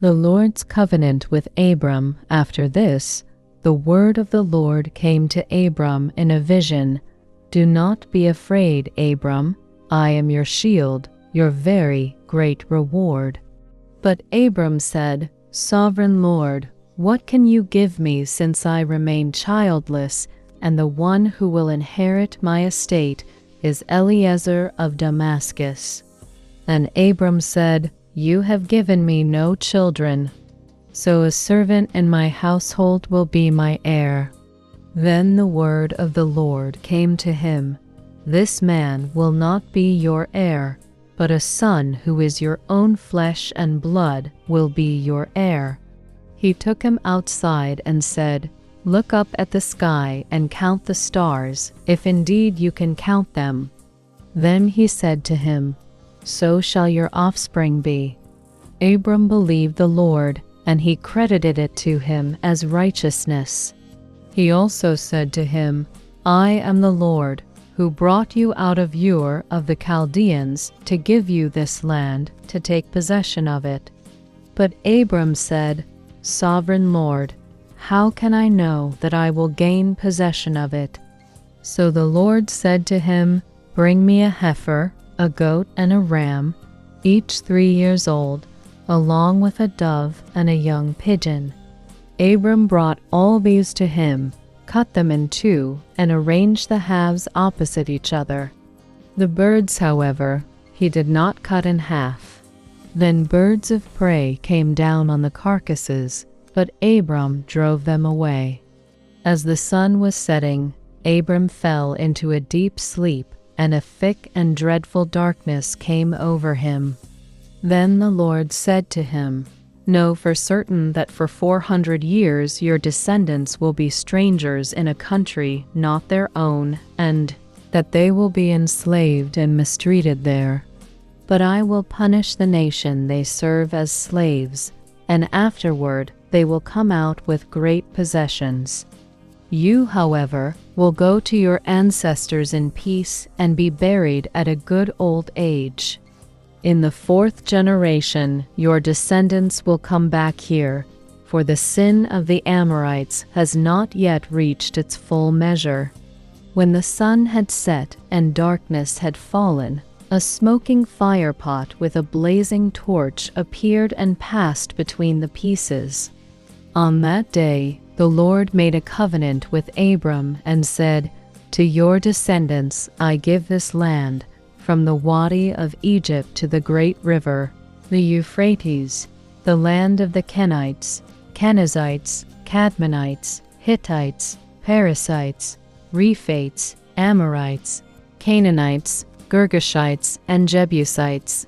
The Lord's covenant with Abram. After this, the word of the Lord came to Abram in a vision. Do not be afraid, Abram. I am your shield, your very great reward. But Abram said, Sovereign Lord, what can you give me since I remain childless, and the one who will inherit my estate is Eliezer of Damascus? And Abram said, You have given me no children, so a servant in my household will be my heir. Then the word of the Lord came to him, This man will not be your heir, but a son who is your own flesh and blood will be your heir. He took him outside and said, Look up at the sky and count the stars, if indeed you can count them. Then he said to him, So shall your offspring be. Abram believed the Lord, and he credited it to him as righteousness. He also said to him, I am the Lord, who brought you out of Ur of the Chaldeans to give you this land, to take possession of it. But Abram said, Sovereign Lord, how can I know that I will gain possession of it? So the Lord said to him, Bring me a heifer, a goat, and a ram, each 3 years old, along with a dove and a young pigeon. Abram brought all these to him, cut them in two, and arranged the halves opposite each other. The birds, however, he did not cut in half. Then birds of prey came down on the carcasses, but Abram drove them away. As the sun was setting, Abram fell into a deep sleep, and a thick and dreadful darkness came over him. Then the Lord said to him, Know for certain that for 400 years your descendants will be strangers in a country not their own, and that they will be enslaved and mistreated there. But I will punish the nation they serve as slaves, and afterward they will come out with great possessions. You, however, will go to your ancestors in peace and be buried at a good old age. In the 4th generation your descendants will come back here, for the sin of the Amorites has not yet reached its full measure. When the sun had set and darkness had fallen, a smoking firepot with a blazing torch appeared and passed between the pieces. On that day the Lord made a covenant with Abram and said, To your descendants I give this land, from the Wadi of Egypt to the great river, the Euphrates, the land of the Kenites, Kenizzites, Cadmonites, Hittites, Perizzites, Rephates, Amorites, Canaanites, Girgashites, and Jebusites.